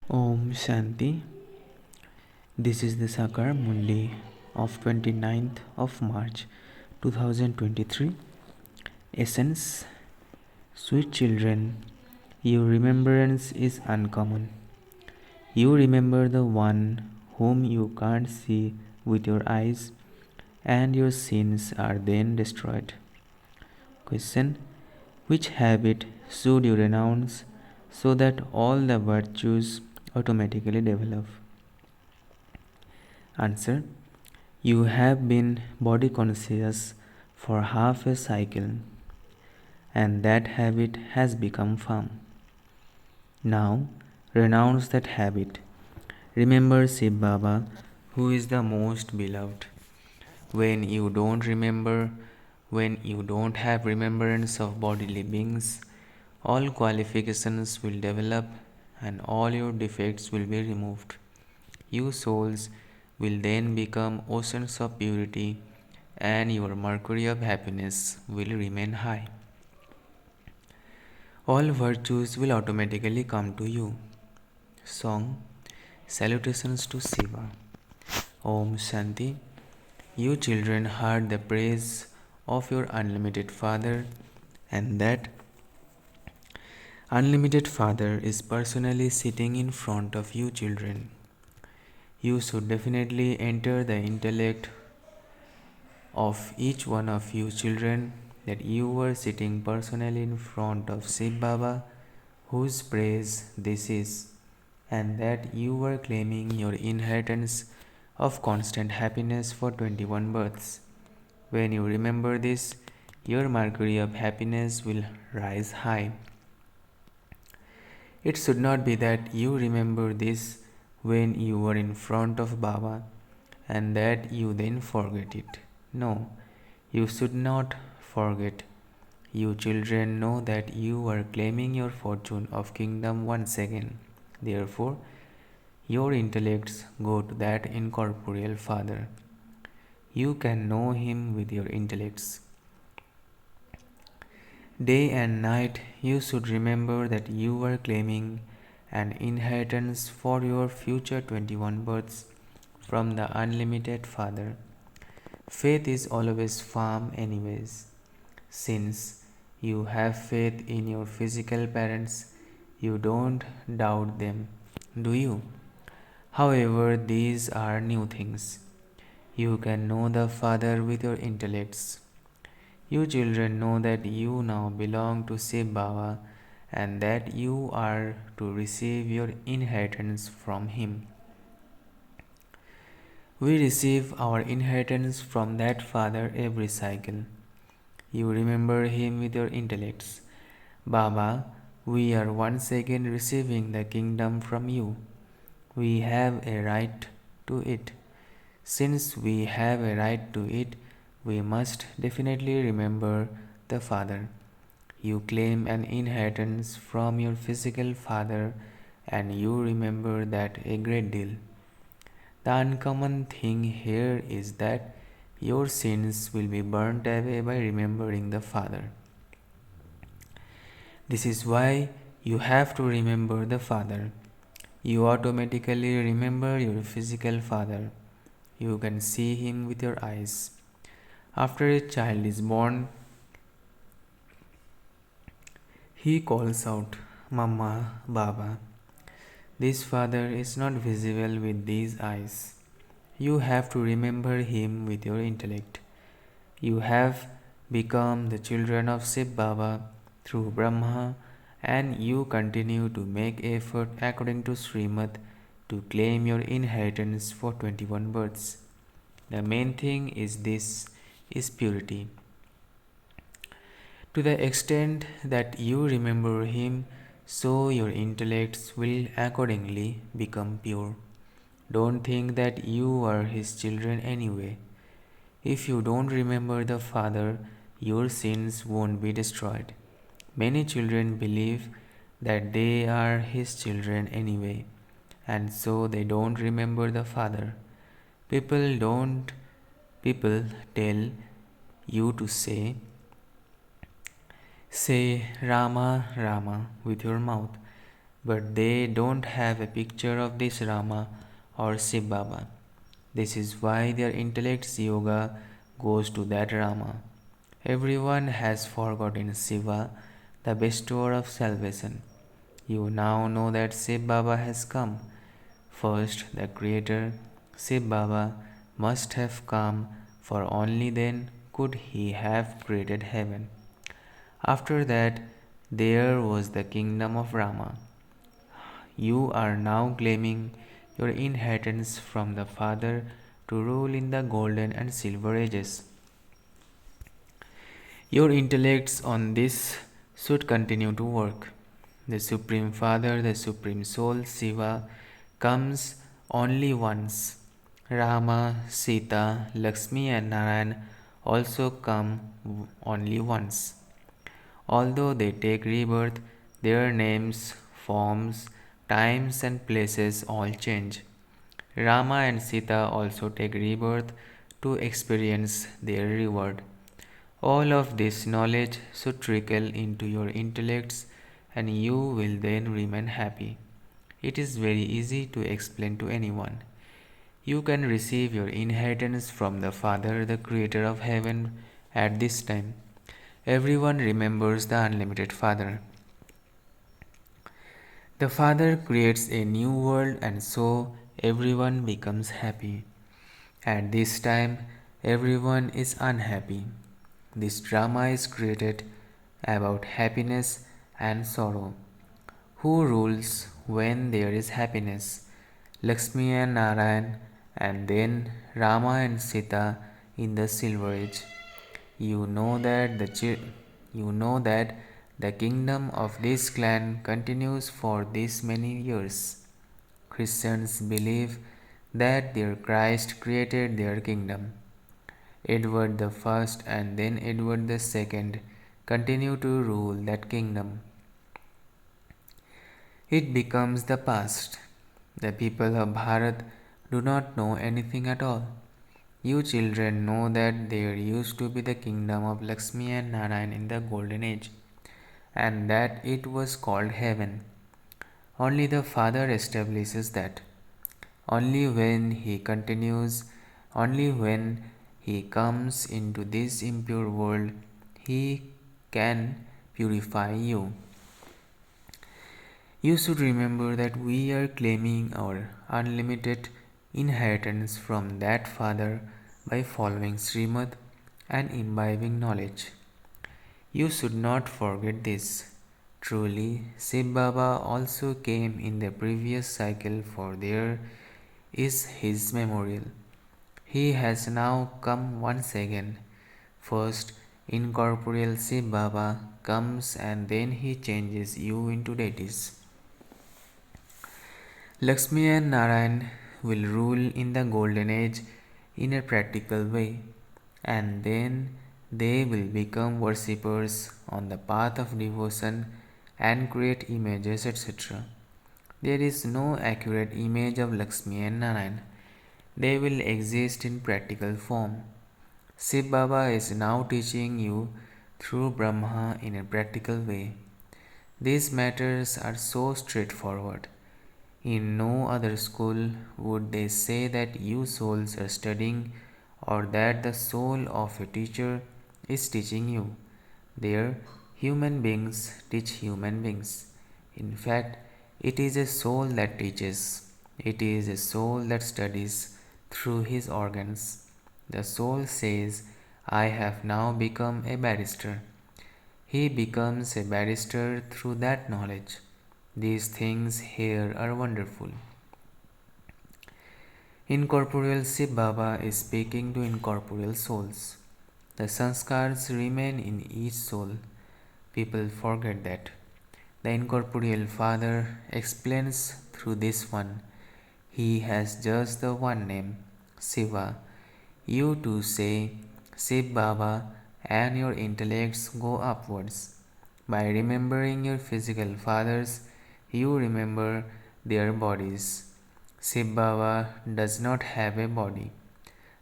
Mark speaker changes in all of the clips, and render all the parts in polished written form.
Speaker 1: Om Shanti. This is the Sakar Murli of 29th of March 2023. Essence. Sweet children, your remembrance is uncommon. You remember the one whom you can't see with your eyes, and your sins are then destroyed. Question. Which habit should you renounce so that all the virtues automatically develop? Answer. You have been body conscious for half a cycle, and that habit has become firm. Now, renounce that habit. Remember Shiv Baba, who is the most beloved. When you don't remember, when you don't have remembrance of bodily beings, all qualifications will develop and all your defects will be removed. You souls will then become oceans of purity and your mercury of happiness will remain high. All virtues will automatically come to you. Song. Salutations to Shiva. Om Shanti. You children heard the praise of your unlimited Father, and that unlimited Father is personally sitting in front of you children. You should definitely enter the intellect of each one of you children that you were sitting personally in front of Shiv Baba, whose praise this is, and that you were claiming your inheritance of constant happiness for 21 births. When you remember this, your mercury of happiness will rise high. It should not be that you remember this when you were in front of Baba and that you then forget it. No, you should not forget. You children know that you are claiming your fortune of kingdom once again. Therefore, your intellects go to that incorporeal Father. You can know him with your intellects. Day and night you should remember that you are claiming an inheritance for your future 21 births from the unlimited Father. Faith is always firm anyways. Since you have faith in your physical parents, you don't doubt them, do you? However, these are new things. You can know the Father with your intellects. You children know that you now belong to Shiv Baba and that you are to receive your inheritance from him. We receive our inheritance from that Father every cycle. You remember him with your intellects. Baba, we are once again receiving the kingdom from you. We have a right to it. Since we have a right to it, we must definitely remember the Father. You claim an inheritance from your physical father and you remember that a great deal. The uncommon thing here is that your sins will be burnt away by remembering the Father. This is why you have to remember the Father. You automatically remember your physical father. You can see him with your eyes. After a child is born, he calls out, Mama, Baba. This father is not visible with these eyes. You have to remember him with your intellect. You have become the children of Shiv Baba through Brahma and you continue to make effort according to Srimad to claim your inheritance for 21 births. The main thing is this is purity. To the extent that you remember him, so your intellects will accordingly become pure. Don't think that you are his children anyway. If you don't remember the Father, your sins won't be destroyed. Many children believe that they are his children anyway, and so they don't remember the Father. People tell you to say Rama Rama with your mouth, but they don't have a picture of this Rama or Shiv Baba. This is why their intellect's yoga goes to that Rama. Everyone has forgotten Shiva, the bestower of salvation. You now know that Shiv Baba has come. First, the Creator, Shiv Baba, must have come, for only then could he have created heaven. After that, there was the kingdom of Rama. You are now claiming your inheritance from the Father to rule in the golden and silver ages. Your intellects on this should continue to work. The Supreme Father, the Supreme Soul, Shiva, comes only once. Rama, Sita, Lakshmi, and Narayan also come only once. Although they take rebirth, their names, forms, times, and places all change. Rama and Sita also take rebirth to experience their reward. All of this knowledge should trickle into your intellects, and you will then remain happy. It is very easy to explain to anyone. You can receive your inheritance from the Father, the Creator of heaven, at this time. Everyone remembers the unlimited Father. The Father creates a new world, and so everyone becomes happy. At this time, everyone is unhappy. This drama is created about happiness and sorrow. Who rules when there is happiness? Lakshmi and Narayan, and then Rama and Sita in the Silver Age. You know that the kingdom of this clan continues for this many years. Christians believe that their Christ created their kingdom. Edward the First and then Edward the Second continue to rule that kingdom. It becomes the past. The people of Bharat do not know anything at all. You children know that there used to be the kingdom of Lakshmi and Narayan in the golden age, and that it was called heaven. Only the Father establishes that. Only when he comes into this impure world, he can purify you. You should remember that we are claiming our unlimited inheritance from that Father by following Srimad and imbibing knowledge. You should not forget this. Truly, Shiv Baba also came in the previous cycle, for there is his memorial. He has now come once again. First, incorporeal Shiv Baba comes and then he changes you into deities. Lakshmi and Narayan will rule in the golden age in a practical way, and then they will become worshippers on the path of devotion and create images, etc. There is no accurate image of Lakshmi and Narayan. They will exist in practical form. Shiv Baba is now teaching you through Brahma in a practical way. These matters are so straightforward. In no other school would they say that you souls are studying or that the soul of a teacher is teaching you. There, human beings teach human beings. In fact, it is a soul that teaches. It is a soul that studies through his organs. The soul says, I have now become a barrister. He becomes a barrister through that knowledge. These things here are wonderful. Incorporeal Shiv Baba is speaking to incorporeal souls. The sanskars remain in each soul. People forget that. The incorporeal Father explains through this one. He has just the one name, Shiva. You too say Shiv Baba and your intellects go upwards. By remembering your physical fathers, you remember their bodies. Shiv Baba does not have a body.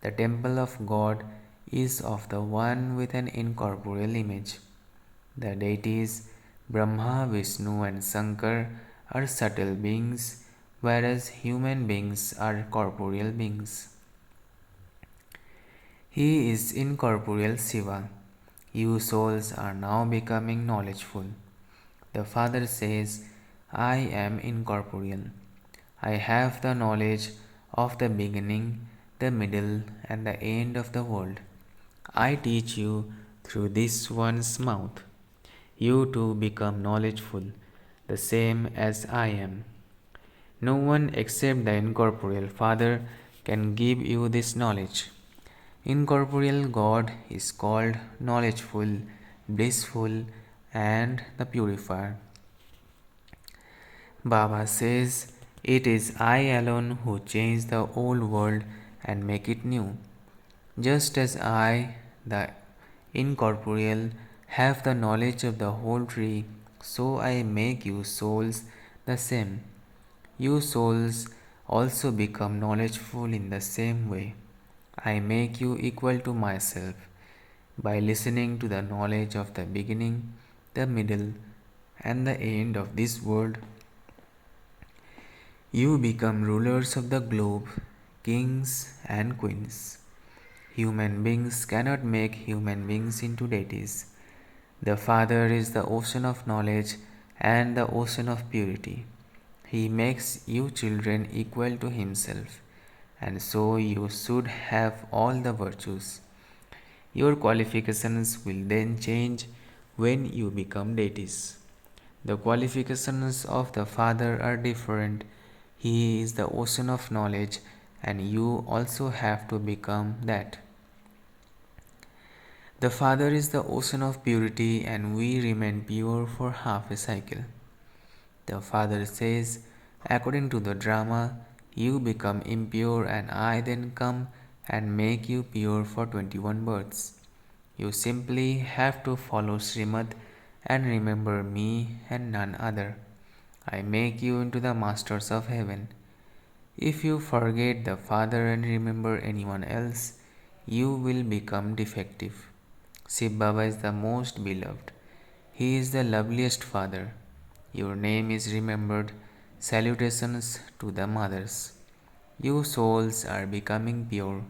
Speaker 1: The temple of God is of the one with an incorporeal image. The deities Brahma, Vishnu, and Sakar are subtle beings, whereas human beings are corporeal beings. He is incorporeal Shiva. You souls are now becoming knowledgeful. The Father says, I am incorporeal. I have the knowledge of the beginning, the middle, and the end of the world. I teach you through this one's mouth. You too become knowledgeful, the same as I am. No one except the incorporeal Father can give you this knowledge. Incorporeal God is called knowledgeful, blissful, and the purifier. Baba says, it is I alone who change the old world and make it new. Just as I, the incorporeal, have the knowledge of the whole tree, so I make you souls the same. You souls also become knowledgeful in the same way. I make you equal to myself by listening to the knowledge of the beginning, the middle, and the end of this world. You become rulers of the globe, kings and queens. Human beings cannot make human beings into deities. The Father is the ocean of knowledge and the ocean of purity. He makes you children equal to Himself, and so you should have all the virtues. Your qualifications will then change when you become deities. The qualifications of the Father are different. He is the ocean of knowledge, and you also have to become that. The Father is the ocean of purity, and we remain pure for half a cycle. The Father says, according to the drama, you become impure, and I then come and make you pure for 21 births. You simply have to follow Srimad and remember me and none other. I make you into the masters of heaven. If you forget the Father and remember anyone else, you will become defective. Shiv Baba is the most beloved. He is the loveliest Father. Your name is remembered. Salutations to the mothers. You souls are becoming pure.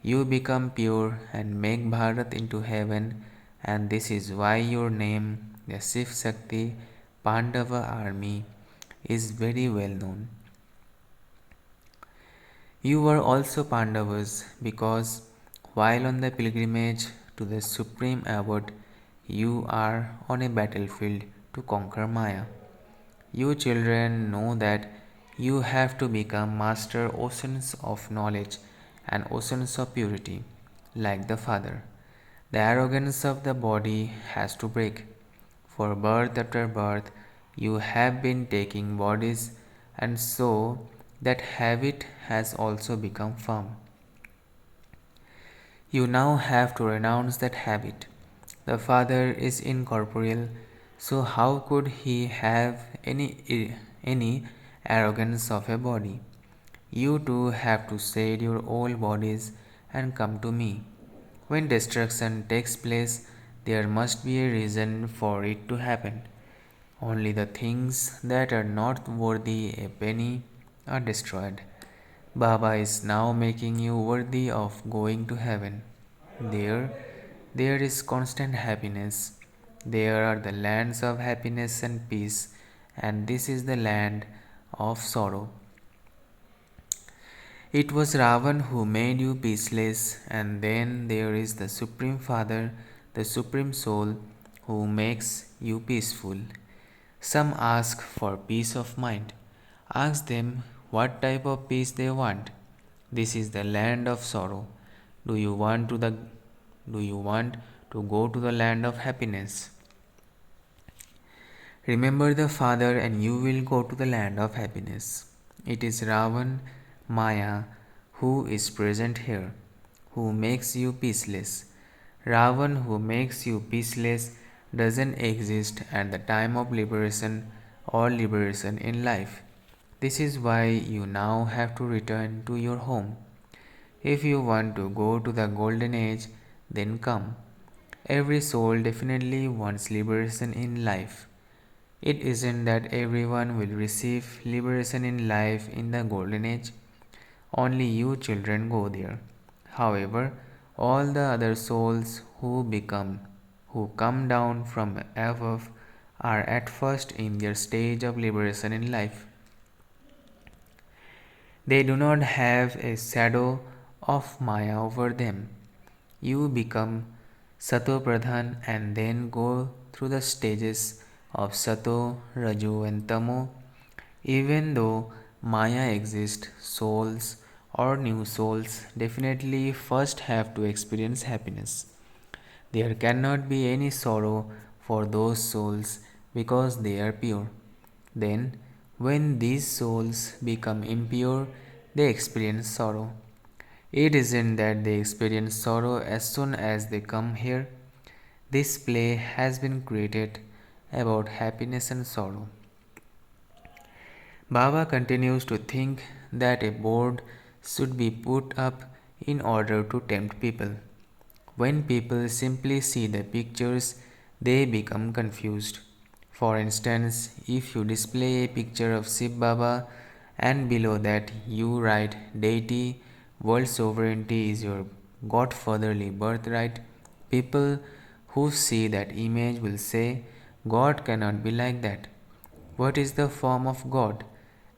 Speaker 1: You become pure and make Bharat into heaven, and this is why your name, the Shiv Shakti Pandava army, is very well known. You were also Pandavas because while on the pilgrimage to the supreme abode, you are on a battlefield to conquer Maya. You children know that you have to become master oceans of knowledge and oceans of purity, like the Father. The arrogance of the body has to break. For birth after birth, you have been taking bodies, and so that habit has also become firm. You now have to renounce that habit. The Father is incorporeal, so how could he have any arrogance of a body? You too have to shed your old bodies and come to me. When destruction takes place, there must be a reason for it to happen. Only the things that are not worthy a penny are destroyed. Baba is now making you worthy of going to heaven. There, there is constant happiness. There are the lands of happiness and peace, and this is the land of sorrow. It was Ravan who made you peaceless, and then there is the Supreme Father, the Supreme Soul, who makes you peaceful. Some ask for peace of mind. Ask them what type of peace they want. This is the land of sorrow. Do you want to the do you want to go to the land of happiness? Remember the Father and you will go to the land of happiness. It is Ravan, Maya, who is present here, who makes you peaceless. Ravan, who makes you peaceless, doesn't exist at the time of liberation or liberation in life. This is why you now have to return to your home. If you want to go to the golden age, then come. Every soul definitely wants liberation in life. It isn't that everyone will receive liberation in life in the golden age. Only you children go there. However, all the other souls who come down from above are at first in their stage of liberation in life. They do not have a shadow of Maya over them. You become Sato Pradhan and then go through the stages of Sato, Raju, and Tamo. Even though Maya exists, souls or new souls definitely first have to experience happiness. There cannot be any sorrow for those souls because they are pure. Then, when these souls become impure, they experience sorrow. It isn't that they experience sorrow as soon as they come here. This play has been created about happiness and sorrow. Baba continues to think that a board should be put up in order to tempt people. When people simply see the pictures, they become confused. For instance, if you display a picture of Shiv Baba and below that you write deity, world sovereignty is your godfatherly birthright, people who see that image will say, God cannot be like that. What is the form of God?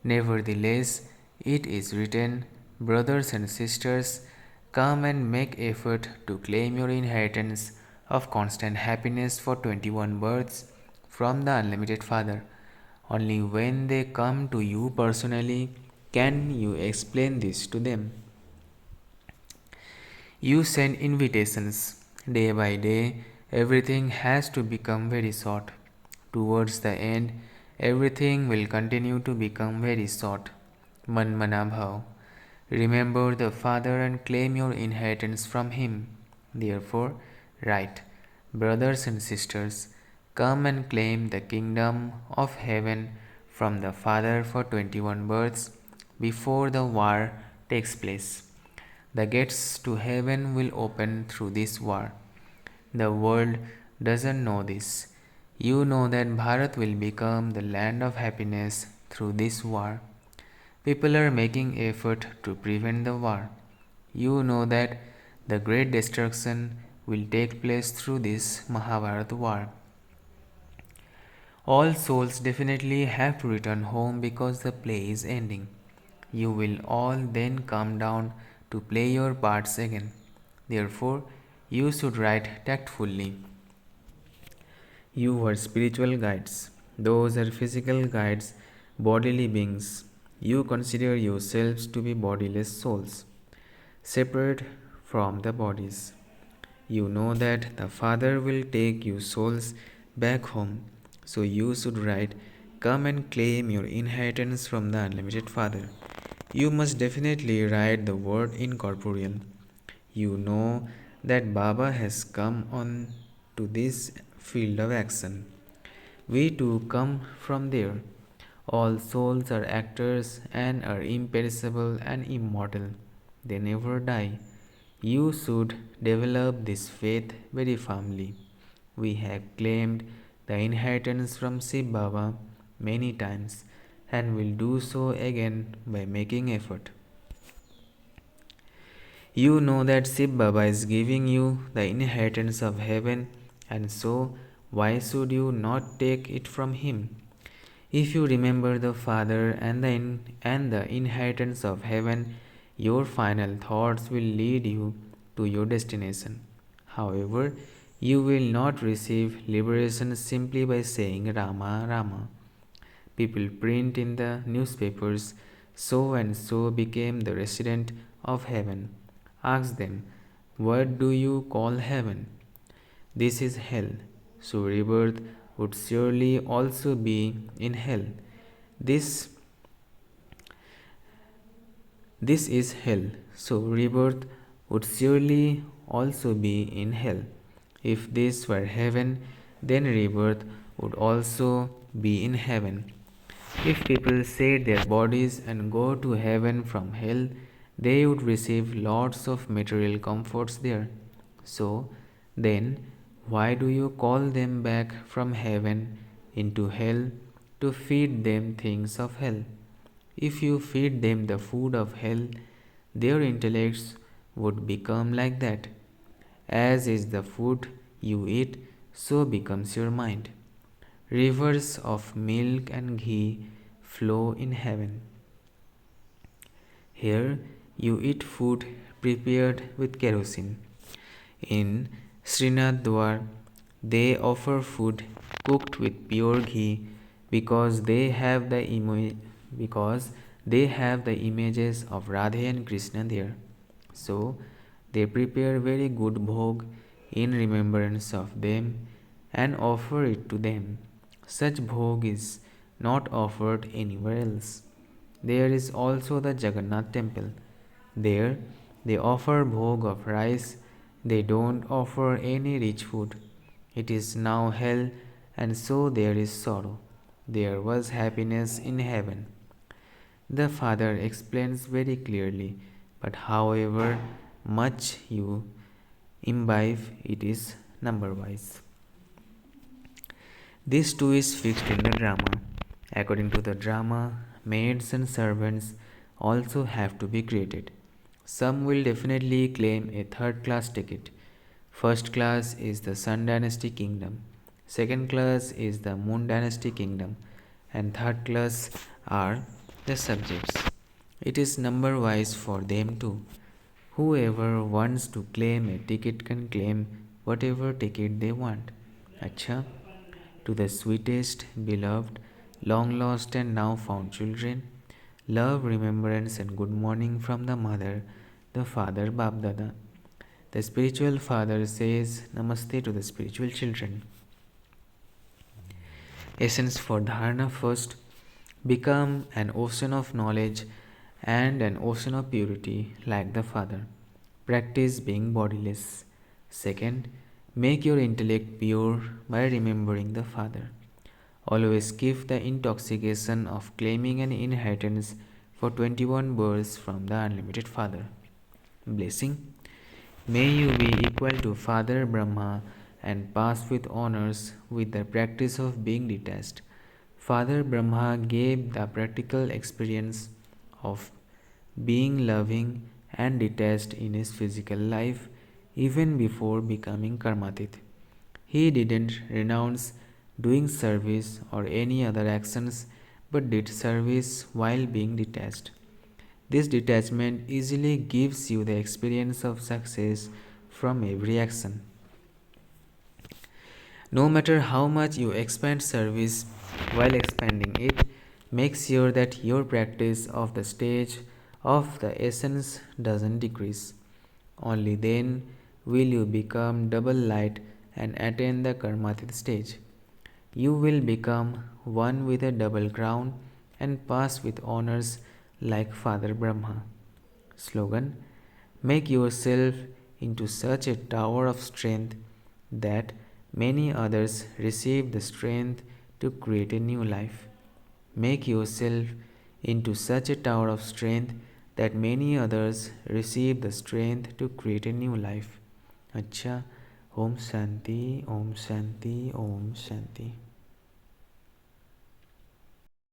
Speaker 1: Nevertheless, it is written, brothers and sisters, come and make effort to claim your inheritance of constant happiness for 21 births from the unlimited Father. Only when they come to you personally can you explain this to them. You send invitations. Day by day, everything has to become very short. Towards the end, everything will continue to become very short. Man mana bhav. Remember the Father and claim your inheritance from Him. Therefore, write, brothers and sisters, come and claim the kingdom of heaven from the Father for 21 births before the war takes place. The gates to heaven will open through this war. The world doesn't know this. You know that Bharat will become the land of happiness through this war. People are making effort to prevent the war. You know that the great destruction will take place through this Mahabharat war. All souls definitely have to return home because the play is ending. You will all then come down to play your parts again. Therefore, you should write tactfully. You were spiritual guides. Those are physical guides, bodily beings. You consider yourselves to be bodiless souls, separate from the bodies. You know that the Father will take you souls back home, so you should write, come and claim your inheritance from the unlimited Father. You must definitely write the word incorporeal. You know that Baba has come on to this field of action. We too come from there. All souls are actors and are imperishable and immortal. They never die. You should develop this faith very firmly. We have claimed the inheritance from Shiv Baba many times and will do so again by making effort. You know that Shiv Baba is giving you the inheritance of heaven, and so why should you not take it from him? If you remember the Father and the inheritance of heaven, your final thoughts will lead you to your destination. However, you will not receive liberation simply by saying Rama, Rama. People print in the newspapers, so and so became the resident of heaven. Ask them, what do you call heaven? This is hell. So rebirth would surely also be in hell. This this is hell. So rebirth would surely also be in hell. If this were heaven, then rebirth would also be in heaven. If people shed their bodies and go to heaven from hell, they would receive lots of material comforts there. So, then, why do you call them back from heaven into hell to feed them things of hell. If you feed them the food of hell, their intellects would become like that. As is the food you eat, so becomes your mind. Rivers of milk and ghee flow in heaven. Here you eat food prepared with kerosene. In Srinathwar, they offer food cooked with pure ghee because they have because they have the images of Radhe and Krishna there. So they prepare very good bhog in remembrance of them and offer it to them. Such bhog is not offered anywhere else. There is also the Jagannath temple. There they offer bhog of rice. They don't offer any rich food. It is now hell, and so there is sorrow. There was happiness in heaven. The Father explains very clearly, but however much you imbibe, it is number wise. This too is fixed in the drama. According to the drama, maids and servants also have to be created. Some will definitely claim a third class ticket. First class is the Sun Dynasty Kingdom, second class is the Moon Dynasty Kingdom, and third class are the subjects. It is number wise for them too. Whoever wants to claim a ticket can claim whatever ticket they want. Achcha. To the sweetest, beloved, long lost and now found children, love, remembrance, and good morning from the mother, the father, BapDada. The spiritual father says namaste to the spiritual children. Essence for dharana: first, become an ocean of knowledge and an ocean of purity like the Father. Practice being bodiless. Second, make your intellect pure by remembering the Father. Always keep the intoxication of claiming an inheritance for 21 births from the unlimited Father. Blessing. May you be equal to Father Brahma and pass with honors with the practice of being detached. Father Brahma gave the practical experience of being loving and detached in his physical life even before becoming karmatit. He didn't renounce doing service or any other actions but did service while being detached. This detachment easily gives you the experience of success from every action. No matter how much you expand service, while expanding it, make sure that your practice of the stage of the essence doesn't decrease. Only then will you become double light and attain the karmatit stage. You will become one with a double crown and pass with honors like Father Brahma. Slogan: make yourself into such a tower of strength that many others receive the strength to create a new life. Make yourself into such a tower of strength that many others receive the strength to create a new life. Achcha. Om Shanti, Om Shanti, Om Shanti.